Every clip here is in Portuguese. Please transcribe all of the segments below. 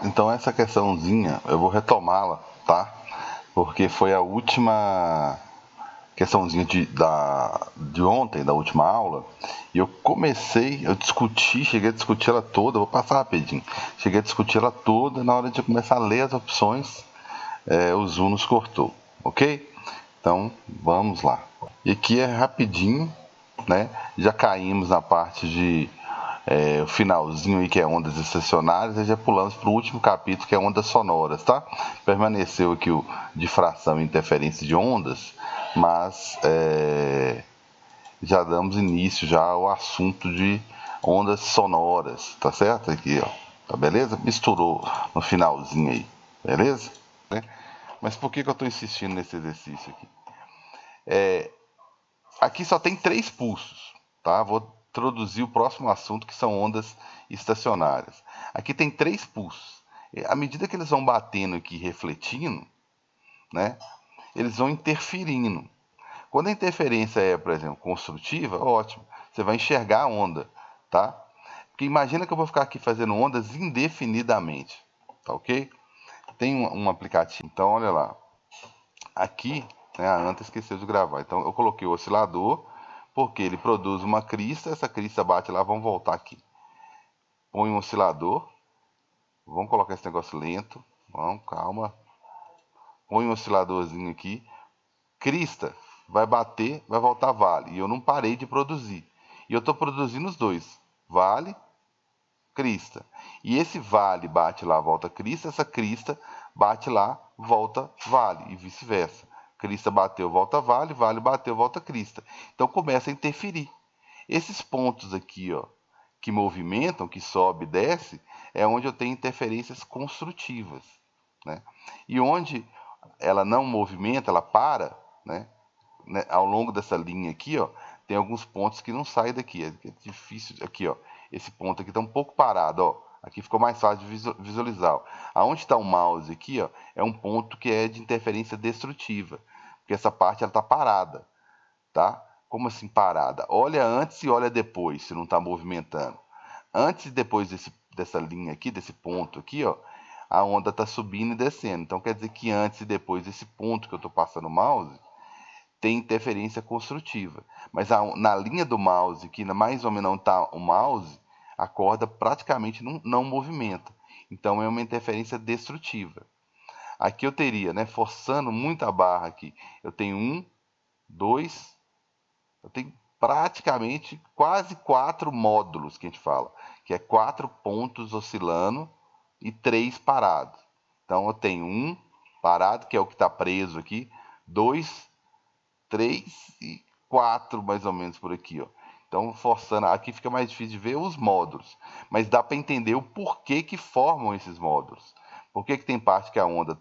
Então essa questãozinha eu vou retomá-la, tá? Porque foi a última questãozinha de ontem, da última aula, e eu discuti, cheguei a discutir ela toda, vou passar rapidinho. Cheguei a discutir ela toda, na hora de começar a ler as opções, o Zoom nos cortou, ok? Então vamos lá. E aqui é rapidinho, né? Já caímos na parte de o finalzinho aí que é ondas estacionárias, e já pulamos para o último capítulo que é ondas sonoras, tá? Permaneceu aqui o difração e interferência de ondas, mas já damos início já ao assunto de ondas sonoras, tá certo? Aqui, ó, tá beleza? Misturou no finalzinho aí, beleza? Mas por que eu estou insistindo nesse exercício aqui? Aqui só tem 3 pulsos, tá? Vou introduzir o próximo assunto, que são ondas estacionárias. Aqui tem 3 pulsos. À medida que eles vão batendo aqui, refletindo, né, eles vão interferindo. Quando a interferência é, por exemplo, construtiva, ótimo, você vai enxergar a onda, tá? Porque imagina que eu vou ficar aqui fazendo ondas indefinidamente, tá ok? Tem um aplicativo, então olha lá. Aqui, né, a Anta esqueceu de gravar. Então eu coloquei o oscilador, porque ele produz uma crista, essa crista bate lá, vamos voltar aqui. Põe um oscilador, vamos colocar esse negócio lento, vamos, calma. Põe um osciladorzinho aqui, crista, vai bater, vai voltar vale. E eu não parei de produzir. E eu estou produzindo os dois, vale, crista. E esse vale bate lá, volta crista, essa crista bate lá, volta vale, e vice-versa. Crista bateu, volta vale, vale bateu, volta crista. Então começa a interferir. Esses pontos aqui, ó, que movimentam, que sobe e desce, é onde eu tenho interferências construtivas, né? E onde ela não movimenta, ela para, né? Ao longo dessa linha aqui, ó, tem alguns pontos que não saem daqui. É difícil aqui, ó. Esse ponto aqui está um pouco parado, ó. Aqui ficou mais fácil de visualizar. Ó. Aonde está o mouse aqui, ó, é um ponto que é de interferência destrutiva, porque essa parte ela está parada, tá? Como assim parada? Olha antes e olha depois, se não está movimentando. Antes e depois dessa linha aqui, desse ponto aqui, ó, a onda está subindo e descendo. Então quer dizer que antes e depois desse ponto que eu estou passando o mouse, tem interferência construtiva. Mas na linha do mouse, que mais ou menos não está o mouse, a corda praticamente não movimenta. Então é uma interferência destrutiva. Aqui eu teria, né, forçando muito a barra aqui, eu tenho 1, 2, eu tenho praticamente quase 4 módulos que a gente fala, que é 4 pontos oscilando e 3 parados. Então eu tenho 1 parado, que é o que está preso aqui, 2, 3 e 4 mais ou menos por aqui, ó. Então, forçando, aqui fica mais difícil de ver os módulos, mas dá para entender o porquê que formam esses módulos. Por que tem parte que a onda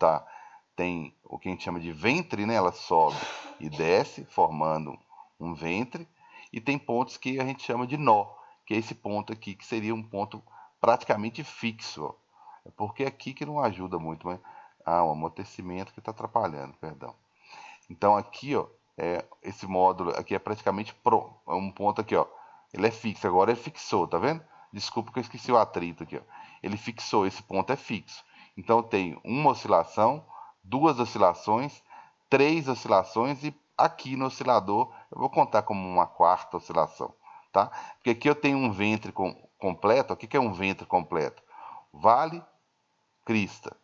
tem o que a gente chama de ventre, né? Ela sobe e desce, formando um ventre, e tem pontos que a gente chama de nó, que é esse ponto aqui, que seria um ponto praticamente fixo, ó. É porque aqui que não ajuda muito, mas o amortecimento que está atrapalhando, perdão. Então aqui, ó, esse módulo aqui é praticamente um ponto aqui, ó. Ele é fixo, agora ele fixou, tá vendo? Desculpa que eu esqueci o atrito aqui, ó. Ele fixou, esse ponto é fixo. Então eu tenho uma oscilação, 2 oscilações, 3 oscilações e aqui no oscilador eu vou contar como uma 4ª oscilação, tá? Porque aqui eu tenho um ventre completo, o que é um ventre completo? Vale, crista,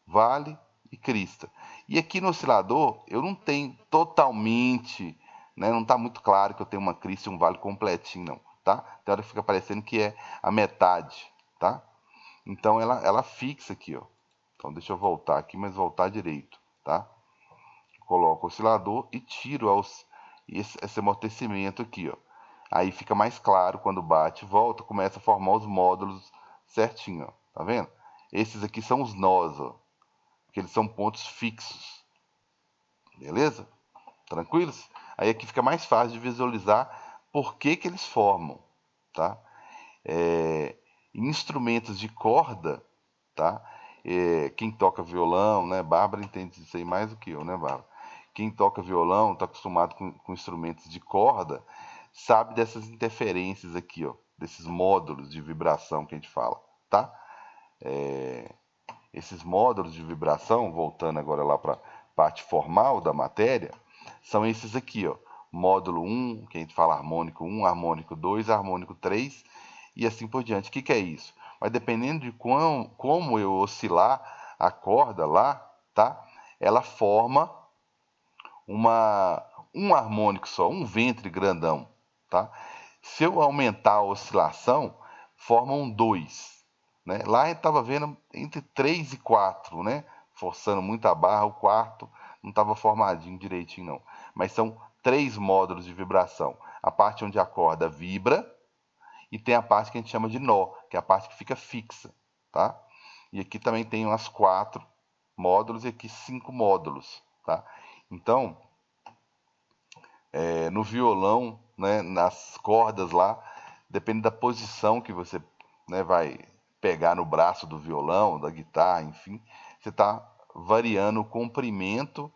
vale e crista. E aqui no oscilador eu não tenho totalmente, né, não está muito claro que eu tenho uma crista e um vale completinho, não, tá? Tem hora que fica parecendo que é a metade, tá? Então ela fixa aqui, ó. Então deixa eu voltar aqui, mas voltar direito, tá? Coloco o oscilador e tiro esse amortecimento aqui, ó. Aí fica mais claro quando bate, volta, começa a formar os módulos certinho, ó. Tá vendo? Esses aqui são os nós, ó, que eles são pontos fixos. Beleza? Tranquilos? Aí aqui fica mais fácil de visualizar por que eles formam, tá? Em instrumentos de corda, tá? Quem toca violão, né? Bárbara entende isso aí mais do que eu, né, Bárbara? Quem toca violão, está acostumado com instrumentos de corda, sabe dessas interferências aqui, ó, desses módulos de vibração que a gente fala, tá? esses módulos de vibração, voltando agora lá para a parte formal da matéria, são esses aqui, ó. Módulo 1, que a gente fala harmônico 1, harmônico 2, harmônico 3 e assim por diante. O que é isso? Mas dependendo de como eu oscilar a corda lá, tá? Ela forma um harmônico só, um ventre grandão, tá? Se eu aumentar a oscilação, forma um 2, né? Lá a gente estava vendo entre 3 e 4, né? Forçando muito a barra, o quarto não estava formadinho direitinho não. Mas são 3 módulos de vibração. A parte onde a corda vibra e tem a parte que a gente chama de nó, que é a parte que fica fixa, tá? E aqui também tem umas 4 módulos e aqui 5 módulos, tá? Então, no violão, né, nas cordas lá, depende da posição que você, né, vai pegar no braço do violão, da guitarra, enfim, você está variando o comprimento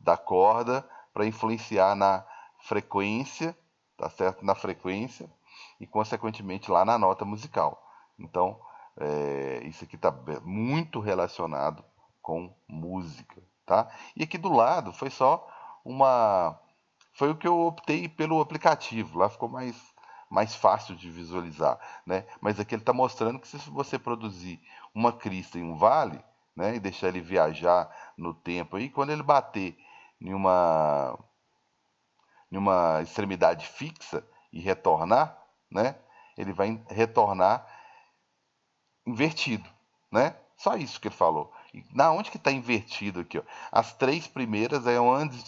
da corda para influenciar na frequência, tá certo? Na frequência e, consequentemente, lá na nota musical. Então, isso aqui está muito relacionado com música, tá? E aqui do lado foi só foi o que eu optei pelo aplicativo, lá ficou mais fácil de visualizar, né? Mas aqui ele está mostrando que se você produzir uma crista e um vale, né, e deixar ele viajar no tempo aí, quando ele bater em uma extremidade fixa e retornar, né, ele vai retornar invertido, né? Só isso que ele falou. E na onde que está invertido aqui, ó? As 3 primeiras é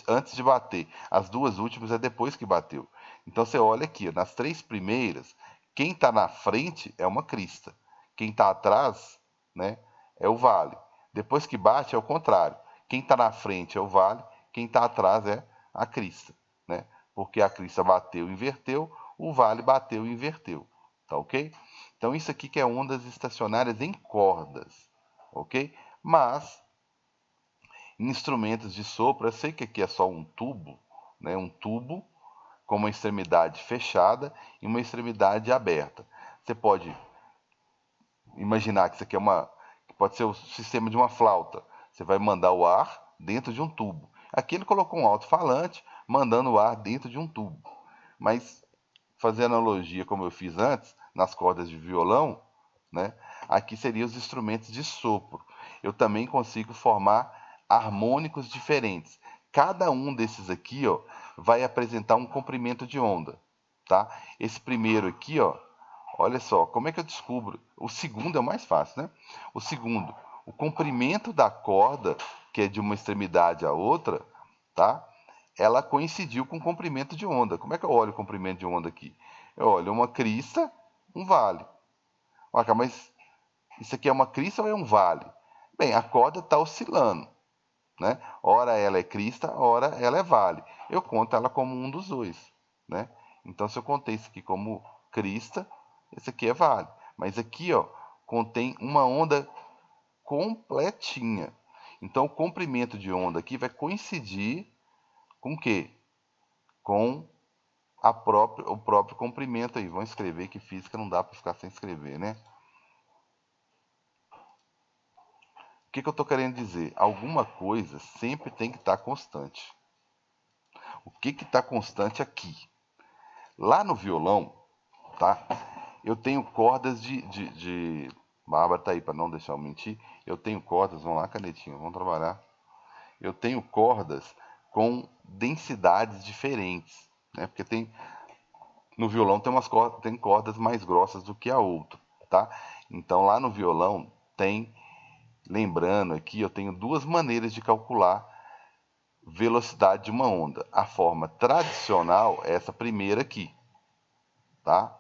antes de bater, as 2 últimas é depois que bateu. Então você olha aqui, ó, nas 3 primeiras, quem está na frente é uma crista, quem está atrás, né, é o vale. Depois que bate é o contrário. Quem está na frente é o vale, quem está atrás é a crista, né? Porque a crista bateu, inverteu, o vale bateu e inverteu, tá ok? Então isso aqui que é ondas estacionárias em cordas, ok? Mas em instrumentos de sopro, eu sei que aqui é só um tubo, né? Um tubo com uma extremidade fechada e uma extremidade aberta. Você pode imaginar que isso aqui pode ser o sistema de uma flauta. Você vai mandar o ar dentro de um tubo. Aqui ele colocou um alto-falante mandando o ar dentro de um tubo. Mas fazer analogia como eu fiz antes, nas cordas de violão, né? Aqui seriam os instrumentos de sopro. Eu também consigo formar harmônicos diferentes. Cada um desses aqui, ó, vai apresentar um comprimento de onda, tá? Esse primeiro aqui, ó, olha só, como é que eu descubro? O segundo é o mais fácil, né? O segundo, o comprimento da corda, que é de uma extremidade à outra, tá? Ela coincidiu com o comprimento de onda. Como é que eu olho o comprimento de onda aqui? Eu olho uma crista, um vale. Olha, mas isso aqui é uma crista ou é um vale? Bem, a corda está oscilando, né? Ora ela é crista, ora ela é vale. Eu conto ela como um dos dois, né? Então, se eu contei isso aqui como crista, esse aqui é vale. Mas aqui, ó, contém uma onda completinha. Então, o comprimento de onda aqui vai coincidir com o quê? Com o próprio comprimento aí. Vão escrever que física não dá para ficar sem escrever, né? O que eu estou querendo dizer? Alguma coisa sempre tem que estar constante. O que está constante aqui? Lá no violão, tá? Eu tenho cordas de... Bárbara tá aí para não deixar eu mentir. Eu tenho cordas, vamos lá, canetinha, vamos trabalhar. Eu tenho cordas com densidades diferentes, né? Porque no violão tem cordas mais grossas do que a outra, tá? Então lá no violão lembrando aqui, eu tenho 2 maneiras de calcular velocidade de uma onda. A forma tradicional é essa primeira aqui, tá?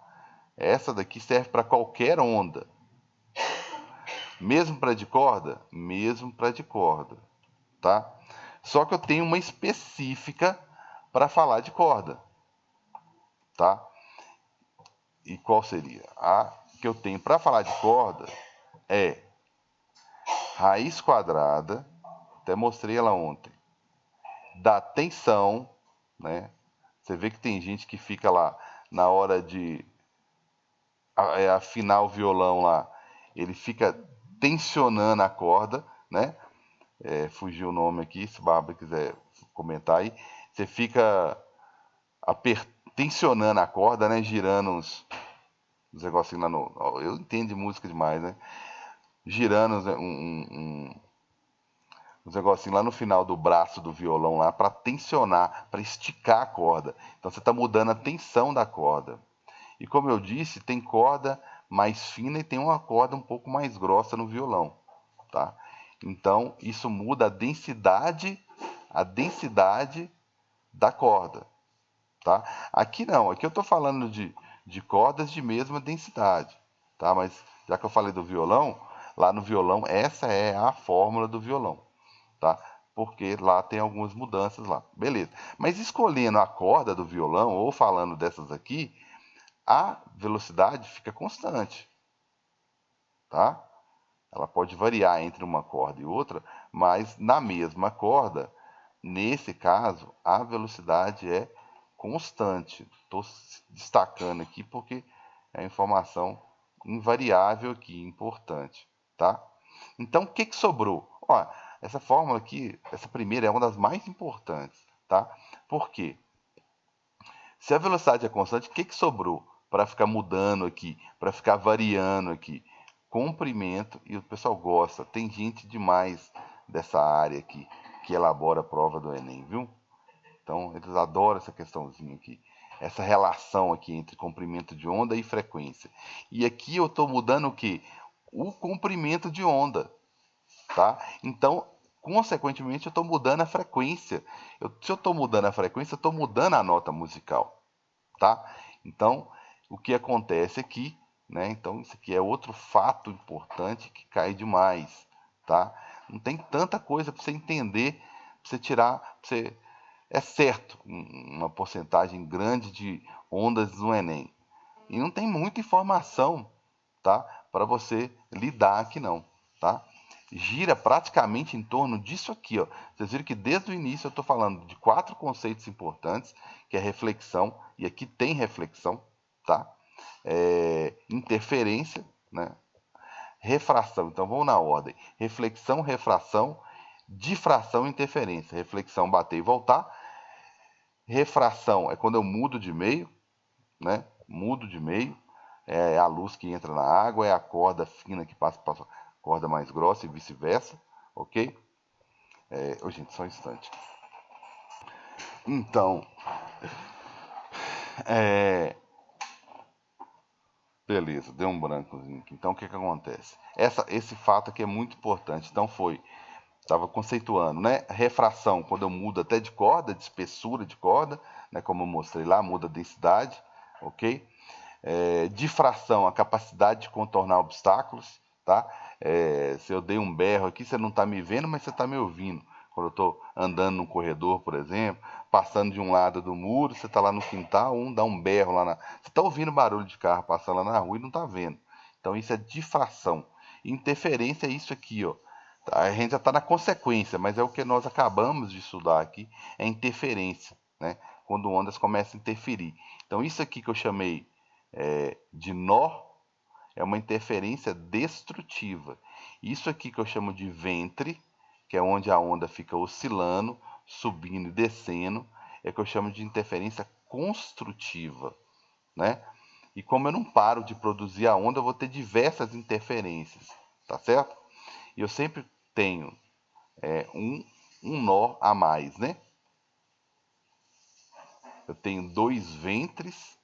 Essa daqui serve para qualquer onda. Mesmo para de corda? Mesmo para de corda, tá? Só que eu tenho uma específica para falar de corda, tá? E qual seria? A que eu tenho para falar de corda é raiz quadrada, até mostrei ela ontem, da tensão, né? Você vê que tem gente que fica lá na hora de afinar o violão lá, ele fica tensionando a corda, né? Fugiu o nome aqui, se o Bárbara quiser comentar aí. Você fica tensionando a corda, né? Girando os negocinhos lá no. Eu entendo de música demais, né? Girando uns negocinhos lá no final do braço do violão lá para tensionar, para esticar a corda. Então você está mudando a tensão da corda. E como eu disse, tem corda mais fina e tem uma corda um pouco mais grossa no violão, tá? Então isso muda a densidade da corda, tá? Aqui não, aqui eu estou falando de cordas de mesma densidade, tá? Mas já que eu falei do violão, lá no violão essa é a fórmula do violão, tá? Porque lá tem algumas mudanças lá, beleza. Mas escolhendo a corda do violão ou falando dessas aqui, a velocidade fica constante, tá? Ela pode variar entre uma corda e outra, mas na mesma corda, nesse caso, a velocidade é constante. Estou destacando aqui porque é informação invariável aqui, importante, tá? Então, o que sobrou? Ó, essa fórmula aqui, essa primeira é uma das mais importantes, tá? Por quê? Se a velocidade é constante, o que sobrou para ficar mudando aqui, para ficar variando aqui? Comprimento, e o pessoal gosta. Tem gente demais dessa área aqui que elabora a prova do Enem, viu? Então, eles adoram essa questãozinha aqui. Essa relação aqui entre comprimento de onda e frequência. E aqui eu estou mudando o quê? O comprimento de onda, tá? Então, consequentemente, eu estou mudando a frequência. Se eu estou mudando a frequência, eu estou mudando a nota musical, tá? Então, o que acontece aqui, né? Então, isso aqui é outro fato importante que cai demais, tá? Não tem tanta coisa para você entender, para você tirar, pra você... É certo, uma porcentagem grande de ondas no Enem. E não tem muita informação, tá? Para você lidar aqui não, tá? Gira praticamente em torno disso aqui, ó. Vocês viram que desde o início eu estou falando de 4 conceitos importantes, que é reflexão, e aqui tem reflexão, tá? Interferência, né? Refração, então vamos na ordem. Reflexão, refração, difração e interferência. Reflexão, bater e voltar. Refração é quando eu mudo de meio, né? Mudo de meio. É a luz que entra na água, é a corda fina que passa para a corda mais grossa e vice-versa, ok? Gente, só um instante. Então, beleza, deu um brancozinho aqui. Então, o que acontece? Esse fato aqui é muito importante. Então, estava conceituando, né? Refração, quando eu mudo até de corda, de espessura de corda, né? Como eu mostrei lá, muda a densidade, ok? Difração, a capacidade de contornar obstáculos, tá? Se eu dei um berro aqui, você não está me vendo, mas você está me ouvindo. Quando eu estou andando no corredor, por exemplo, passando de um lado do muro, você está lá no quintal, dá um berro lá na... Você está ouvindo barulho de carro passando lá na rua e não está vendo. Então isso é difração. Interferência é isso aqui, ó. A gente já está na consequência, mas é o que nós acabamos de estudar aqui, é interferência, né? Quando ondas começam a interferir. Então isso aqui que eu chamei de nó é uma interferência destrutiva. Isso aqui que eu chamo de ventre, que é onde a onda fica oscilando, subindo e descendo, é que eu chamo de interferência construtiva, né? E como eu não paro de produzir a onda, eu vou ter diversas interferências, tá certo? E eu sempre tenho um nó a mais, né? Eu tenho 2 ventres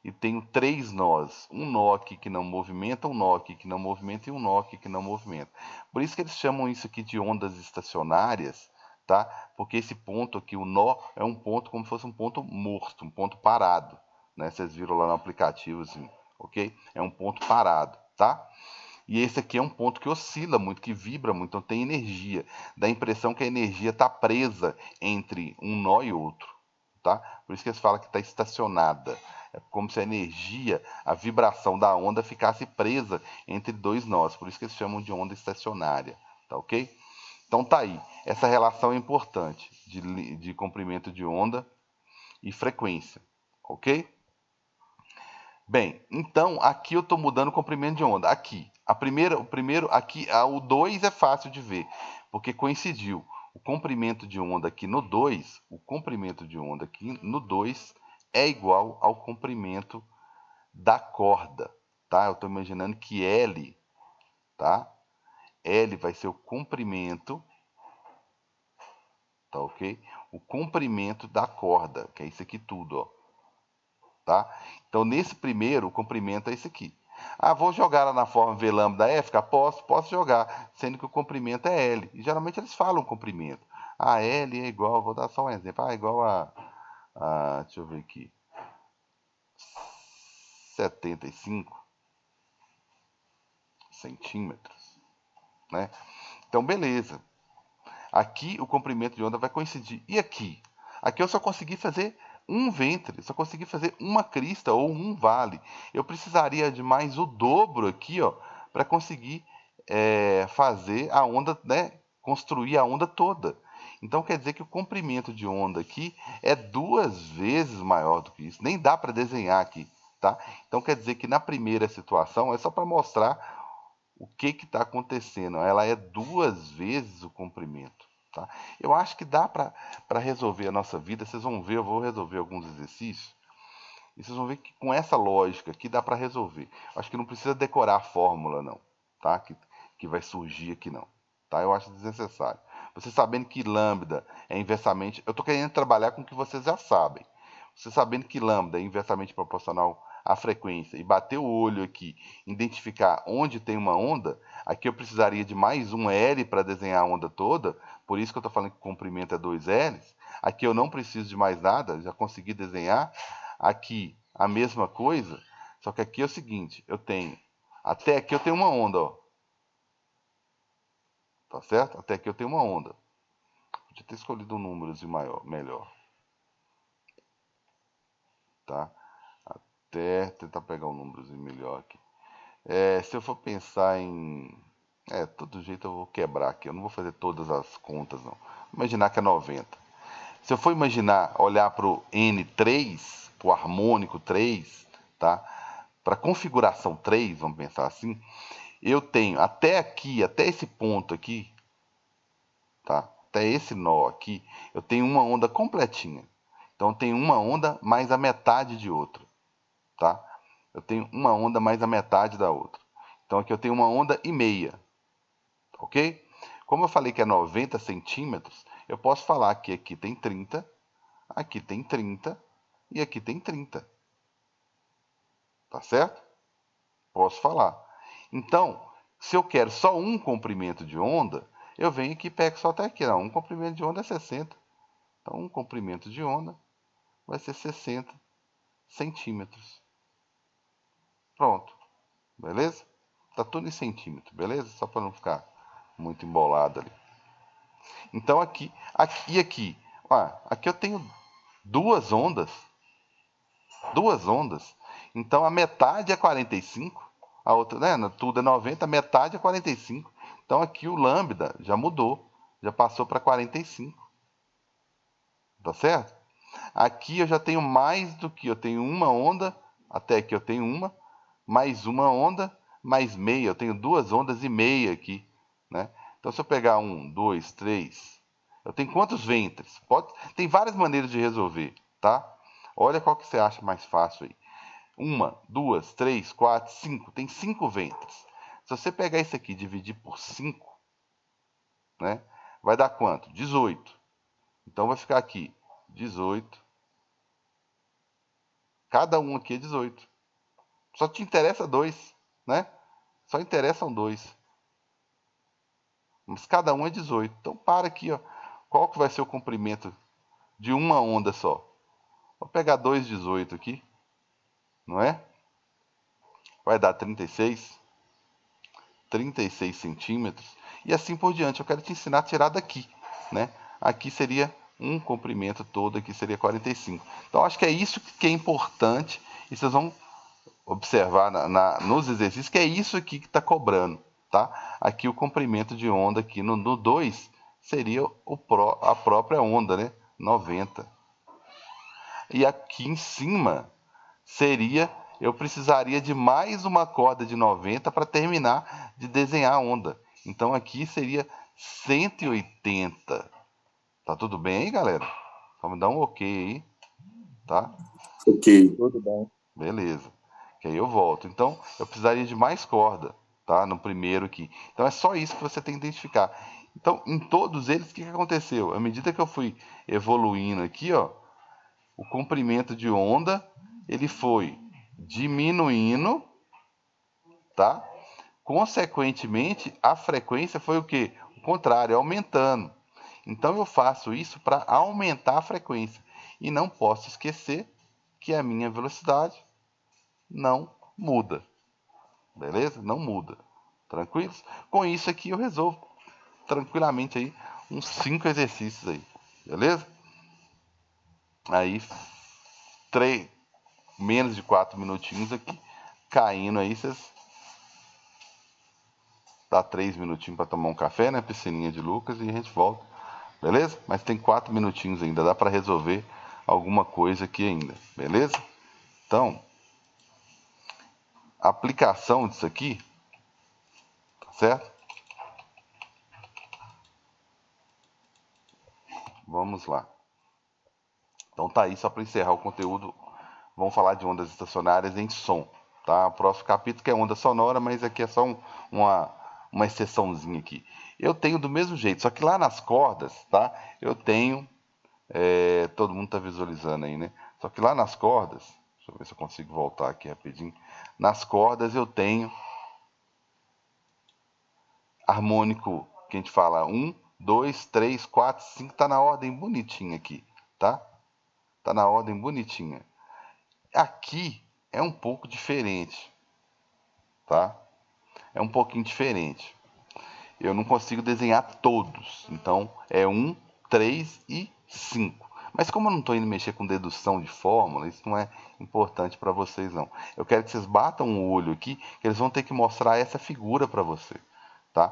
e tenho 3 nós. Um nó aqui que não movimenta, um nó aqui que não movimenta e um nó aqui que não movimenta. Por isso que eles chamam isso aqui de ondas estacionárias, tá? Porque esse ponto aqui, o nó, é um ponto como se fosse um ponto morto, um ponto parado, né? Vocês viram lá no aplicativo, assim, ok? É um ponto parado, tá? E esse aqui é um ponto que oscila muito, que vibra muito, então tem energia. Dá a impressão que a energia está presa entre um nó e outro, tá? Por isso que eles falam que está estacionada. É como se a energia, a vibração da onda ficasse presa entre 2 nós. Por isso que eles chamam de onda estacionária, tá ok? Então tá aí. Essa relação é importante de comprimento de onda e frequência, ok? Bem, então aqui eu estou mudando o comprimento de onda. Aqui, O primeiro, aqui, o 2 é fácil de ver, porque coincidiu. O comprimento de onda aqui no 2, o comprimento de onda aqui no 2 é igual ao comprimento da corda, tá? Eu estou imaginando que L, tá? L vai ser o comprimento, tá ok? O comprimento da corda, que é isso aqui tudo, ó, tá? Então, nesse primeiro, o comprimento é esse aqui. Ah, vou jogar lá na forma V lambda F? Posso jogar, sendo que o comprimento é L. E geralmente eles falam comprimento. Ah, L é igual, vou dar só um exemplo. Ah, é igual deixa eu ver aqui, 75 centímetros, né? Então, beleza. Aqui o comprimento de onda vai coincidir. E aqui? Aqui eu só consegui fazer um ventre, só consegui fazer uma crista ou um vale. Eu precisaria de mais o dobro aqui, ó, para conseguir fazer a onda, né, construir a onda toda. Então quer dizer que o comprimento de onda aqui é 2 vezes maior do que isso. Nem dá para desenhar aqui, tá? Então quer dizer que na primeira situação é só para mostrar o que está acontecendo. Ela é 2 vezes o comprimento. Tá? Eu acho que dá para resolver a nossa vida. Vocês vão ver, eu vou resolver alguns exercícios. E vocês vão ver que com essa lógica aqui dá para resolver. Acho que não precisa decorar a fórmula, não. Tá? Que vai surgir aqui, não. Tá? Eu acho desnecessário. Você sabendo que lambda é inversamente... Eu estou querendo trabalhar com o que vocês já sabem. Você sabendo que lambda é inversamente proporcional à frequência e bater o olho aqui, identificar onde tem uma onda, aqui eu precisaria de mais um L para desenhar a onda toda, por isso que eu estou falando que o comprimento é 2Ls. Aqui eu não preciso de mais nada, já consegui desenhar. Aqui a mesma coisa, só que aqui é o seguinte, eu tenho, até aqui eu tenho uma onda, ó. Tá certo? Até aqui eu tenho uma onda. Podia ter escolhido um número melhor. Tá? Até tentar pegar um númerozinho melhor aqui. Se eu for pensar em... todo jeito eu vou quebrar aqui. Eu não vou fazer todas as contas, não. Imaginar que é 90. Se eu for imaginar, olhar para o N3, para o harmônico 3, tá? Para a configuração 3, vamos pensar assim, eu tenho até aqui, até esse ponto aqui, tá? Até esse nó aqui, eu tenho uma onda completinha. Então, eu tenho uma onda mais a metade de outra, tá? Eu tenho uma onda mais a metade da outra. Então, aqui eu tenho uma onda e meia, ok? Como eu falei que é 90 centímetros, eu posso falar que aqui tem 30, aqui tem 30 e aqui tem 30. Tá certo? Posso falar. Então, se eu quero só um comprimento de onda, eu venho aqui e pego só até aqui. Não, um comprimento de onda é 60. Então, um comprimento de onda vai ser 60 centímetros. Pronto. Beleza? Tá tudo em centímetro, beleza? Só para não ficar muito embolado ali. Então, aqui e aqui. Aqui eu tenho duas ondas. Duas ondas. Então, a metade é 45. A outra, né? Tudo é 90, a metade é 45. Então, aqui o lambda já mudou. Já passou para 45. Tá certo? Aqui eu já tenho mais do que... Eu tenho uma onda, até aqui eu tenho uma, mais uma onda, mais meia. Eu tenho 2 ondas e meia aqui, né? Então, se eu pegar 1, 2, 3... Eu tenho quantos ventres? Tem várias maneiras de resolver, tá? Olha qual que você acha mais fácil aí. 1, 2, 3, 4, 5. Tem 5 ventres. Se você pegar isso aqui e dividir por 5, né? Vai dar quanto? 18. Então, vai ficar aqui 18. Cada um aqui é 18. Só te interessa 2, né? Só interessam 2. Mas cada um é 18. Então, para aqui, ó. Qual que vai ser o comprimento de uma onda só? Vou pegar 2,18 aqui, não é? Vai dar 36 centímetros. E assim por diante. Eu quero te ensinar a tirar daqui, né? Aqui seria um comprimento todo, aqui seria 45. Então, acho que é isso que é importante. E vocês vão observar nos exercícios que é isso aqui que está cobrando, tá? Aqui o comprimento de onda aqui no 2 seria a própria onda, né? 90. E aqui em cima seria eu precisaria de mais uma corda de 90 para terminar de desenhar a onda. Então aqui seria 180. Tá tudo bem aí, galera? Só me dá um ok aí, tá? Ok. Tudo bem. Beleza. Que aí eu volto. Então eu precisaria de mais corda, tá? No primeiro aqui. Então é só isso que você tem que identificar. Então, em todos eles, o que aconteceu? À medida que eu fui evoluindo aqui, ó, o comprimento de onda, ele foi diminuindo, tá? Consequentemente, a frequência foi o quê? O contrário, aumentando. Então eu faço isso para aumentar a frequência. E não posso esquecer que a minha velocidade não muda. Beleza? Não muda. Tranquilos? Com isso aqui eu resolvo tranquilamente aí uns 5 exercícios aí. Beleza? Aí, 3, menos de 4 minutinhos aqui, caindo aí, vocês dá 3 minutinhos para tomar um café, né? Piscininha de Lucas e a gente volta. Beleza? Mas tem 4 minutinhos ainda, dá para resolver alguma coisa aqui ainda. Beleza? Então, a aplicação disso aqui, certo? Vamos lá. Então tá aí, só para encerrar o conteúdo, vamos falar de ondas estacionárias em som, tá? O próximo capítulo que é onda sonora, mas aqui é só uma exceçãozinha aqui. Eu tenho do mesmo jeito, só que lá nas cordas, tá? Eu tenho, todo mundo tá visualizando aí, né? Só que lá nas cordas, deixa eu ver se eu consigo voltar aqui rapidinho. Nas cordas eu tenho harmônico, que a gente fala 1, 2, 3, 4, 5, tá na ordem bonitinha aqui, tá? Tá na ordem bonitinha. Aqui é um pouco diferente, tá? É um pouquinho diferente. Eu não consigo desenhar todos, então é 1, 3 e 5. Mas como eu não estou indo mexer com dedução de fórmula, isso não é importante para vocês não. Eu quero que vocês batam o olho aqui, que eles vão ter que mostrar essa figura para você, tá?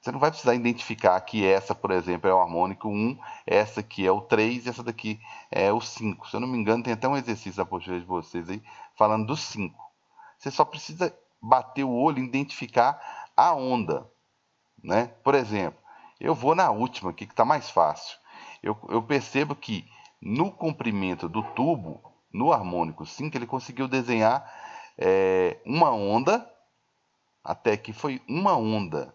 Você não vai precisar identificar que essa, por exemplo, é o harmônico 1, essa aqui é o 3 e essa daqui é o 5. Se eu não me engano, tem até um exercício da postura de vocês aí falando do 5. Você só precisa bater o olho e identificar a onda, né? Por exemplo, eu vou na última aqui que está mais fácil. Eu percebo que no comprimento do tubo, no harmônico 5, ele conseguiu desenhar uma onda, até que foi uma onda.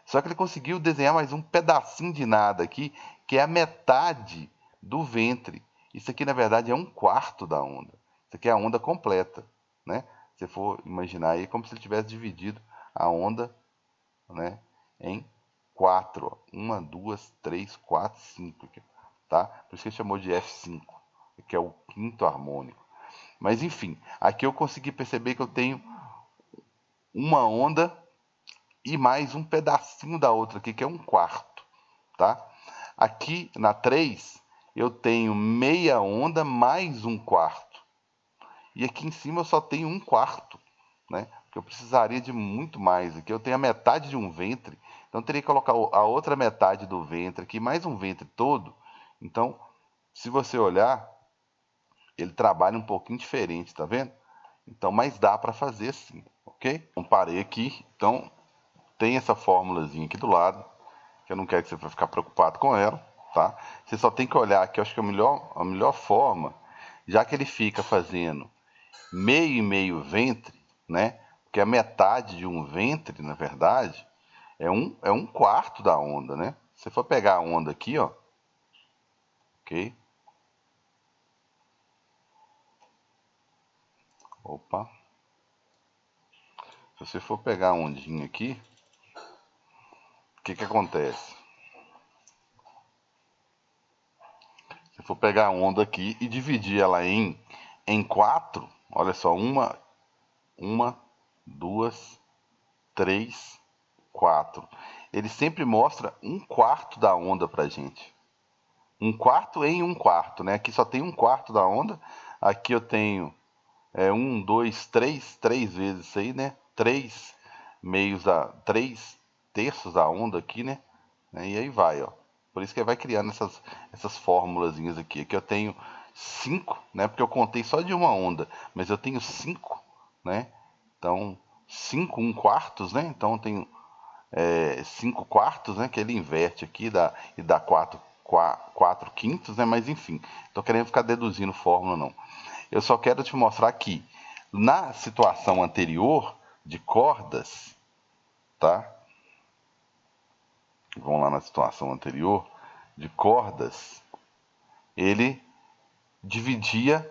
Só que ele conseguiu desenhar mais um pedacinho de nada aqui, que é a metade do ventre. Isso aqui, na verdade, é um quarto da onda. Isso aqui é a onda completa, né? Se for imaginar aí, é como se ele tivesse dividido a onda, né, em 4. 1, 2, 3, 4, 5. Aqui, tá? Por isso que ele chamou de F5, que é o quinto harmônico. Mas, enfim, aqui eu consegui perceber que eu tenho uma onda e mais um pedacinho da outra aqui, que é um quarto, tá? Aqui na 3, eu tenho meia onda mais um quarto. E aqui em cima eu só tenho um quarto, né? Porque eu precisaria de muito mais. Aqui eu tenho a metade de um ventre, então eu teria que colocar a outra metade do ventre aqui, mais um ventre todo. Então, se você olhar, ele trabalha um pouquinho diferente, tá vendo? Então, mas dá para fazer sim, ok? Então, parei aqui, então tem essa fórmulazinha aqui do lado, que eu não quero que você vai ficar preocupado com ela, tá? Você só tem que olhar aqui, eu acho que a melhor forma, já que ele fica fazendo meio e meio ventre, né? Porque a metade de um ventre, na verdade, é um quarto da onda, né? Se você for pegar a onda aqui, ó, ok? Opa. Se você for pegar a ondinha aqui, o que que acontece? Se for pegar a onda aqui e dividir ela em 4, olha só, uma, duas, 3, 4. Ele sempre mostra um quarto da onda pra gente. Um quarto em um quarto, né? Aqui só tem um quarto da onda. Aqui eu tenho 1, 2, 3, 3 vezes isso aí, né? 3 terços da onda aqui, né? E aí vai, ó. Por isso que vai criando essas formulazinhas aqui. Aqui eu tenho 5, né? Porque eu contei só de uma onda, mas eu tenho 5, né? Então, 5 1/4, né? Então eu tenho 5/4, né? Que ele inverte aqui e dá 4/5, né? Mas enfim, tô querendo ficar deduzindo fórmula não. Eu só quero te mostrar que na situação anterior de cordas, tá? Vamos lá na situação anterior de cordas, ele dividia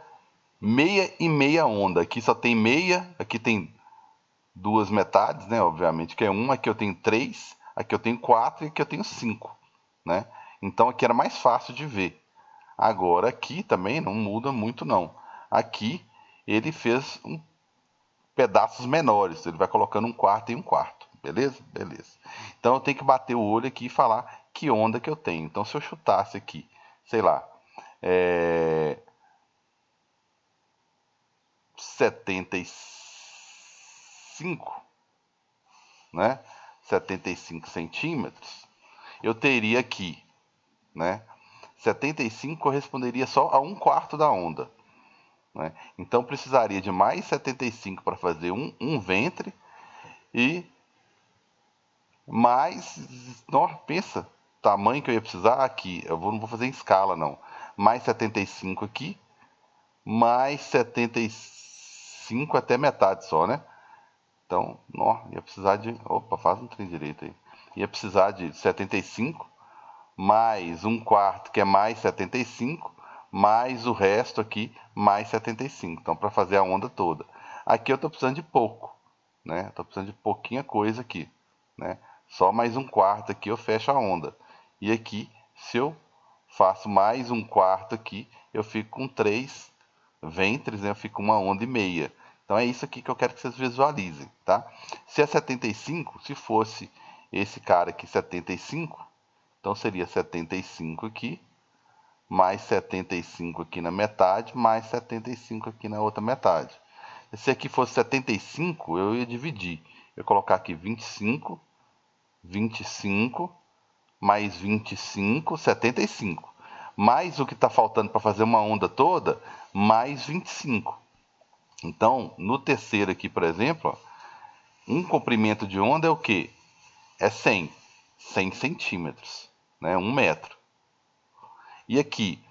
meia e meia onda. Aqui só tem meia, aqui tem duas metades, né? Obviamente que é uma, aqui eu tenho 3, aqui eu tenho 4 e aqui eu tenho 5, né? Então aqui era mais fácil de ver. Agora aqui também não muda muito não. Aqui ele fez pedaços menores, ele vai colocando 1/4 e 1/4, beleza? Beleza. Então eu tenho que bater o olho aqui e falar que onda que eu tenho. Então se eu chutasse aqui, sei lá, 75, né? 75 centímetros, eu teria aqui, né? 75 corresponderia só a 1/4 da onda, né? Então precisaria de mais 75 para fazer um ventre e mais, não, pensa, tamanho que eu ia precisar aqui, não vou fazer em escala não, mais 75 aqui, mais 75 até metade só, né? Então, ó, ia precisar de. Opa, faz um trem direito aí. Ia precisar de 75, mais 1/4, que é mais 75, mais o resto aqui, mais 75. Então, para fazer a onda toda. Aqui eu estou precisando de pouco, né? Estou precisando de pouquinha coisa aqui, né? Só mais 1/4 aqui eu fecho a onda. E aqui, se eu faço mais 1/4 aqui, eu fico com 3 ventres, né? Eu fico com uma onda e meia. Então é isso aqui que eu quero que vocês visualizem, tá? Se é 75, se fosse esse cara aqui 75, então seria 75 aqui, mais 75 aqui na metade, mais 75 aqui na outra metade. Se aqui fosse 75, eu ia dividir. Eu ia colocar aqui 25, 25, mais 25, 75. Mais o que está faltando para fazer uma onda toda, mais 25. Então, no terceiro aqui, por exemplo, ó, um comprimento de onda é o quê? É 100 centímetros, né? 1 metro. E aqui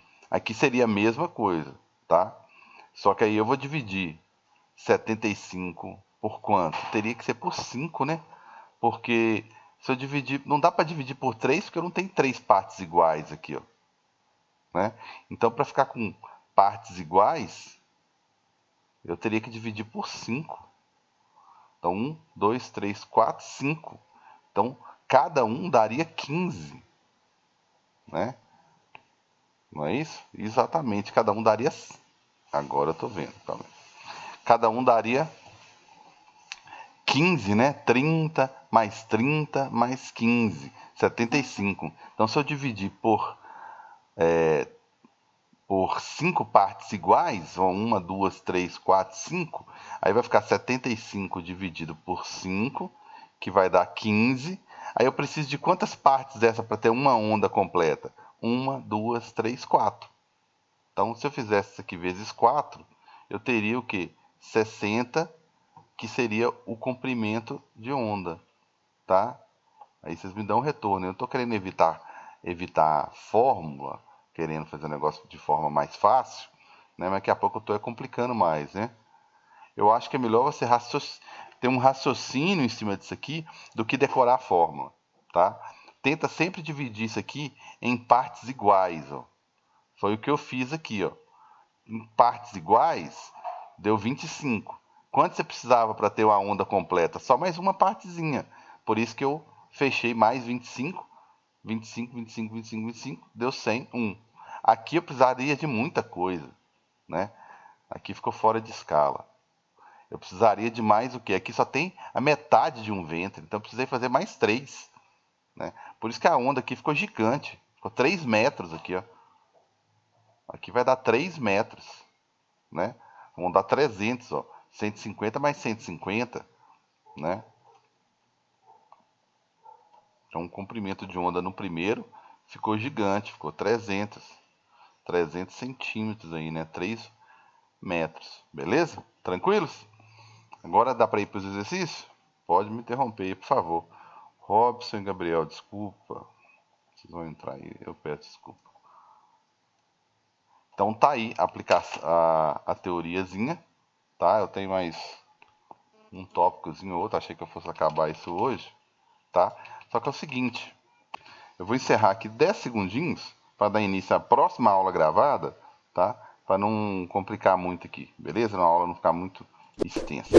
seria a mesma coisa, tá? Só que aí eu vou dividir 75 por quanto? Teria que ser por 5, né? Porque se eu dividir, não dá para dividir por 3 porque eu não tenho 3 partes iguais aqui, ó, né? Então, para ficar com partes iguais, eu teria que dividir por 5. Então, 1, 2, 3, 4, 5. Então, cada um daria 15, né? Não é isso? Exatamente, cada um daria. Agora eu tô vendo. Calma aí. Cada um daria 15, né? 30 mais 15, 75. Então, se eu dividir por 5 partes iguais, 1, 2, 3, 4, 5, aí vai ficar 75 dividido por 5, que vai dar 15. Aí eu preciso de quantas partes dessa para ter uma onda completa? 1, 2, 3, 4. Então, se eu fizesse isso aqui vezes 4, eu teria o quê? 60, que seria o comprimento de onda, tá? Aí vocês me dão um retorno. Eu não estou querendo evitar a fórmula, querendo fazer o negócio de forma mais fácil, né? Mas daqui a pouco eu estou complicando mais, né? Eu acho que é melhor você ter um raciocínio em cima disso aqui do que decorar a fórmula, tá? Tenta sempre dividir isso aqui em partes iguais, ó. Foi o que eu fiz aqui, ó. Em partes iguais, deu 25. Quanto você precisava para ter uma onda completa? Só mais uma partezinha. Por isso que eu fechei mais 25, 25, 25, 25, 25, deu 100, 1. Aqui eu precisaria de muita coisa, né? Aqui ficou fora de escala. Eu precisaria de mais o quê? Aqui só tem a metade de um ventre, então eu precisei fazer mais 3, né? Por isso que a onda aqui ficou gigante. Ficou 3 metros aqui, ó. Aqui vai dar 3 metros, né? Vão dar 300, ó. 150 mais 150, né? Então, o comprimento de onda no primeiro ficou gigante, ficou 300. 300 centímetros aí, né? 3 metros, beleza? Tranquilos? Agora dá para ir para os exercícios? Pode me interromper aí, por favor. Robson e Gabriel, desculpa. Vocês vão entrar aí, eu peço desculpa. Então tá aí a teoriazinha, tá? Eu tenho mais um tópicozinho ou outro, achei que eu fosse acabar isso hoje, tá? Só que é o seguinte, eu vou encerrar aqui 10 segundinhos para dar início à próxima aula gravada, tá? Para não complicar muito aqui, beleza? A aula não ficar muito extensa.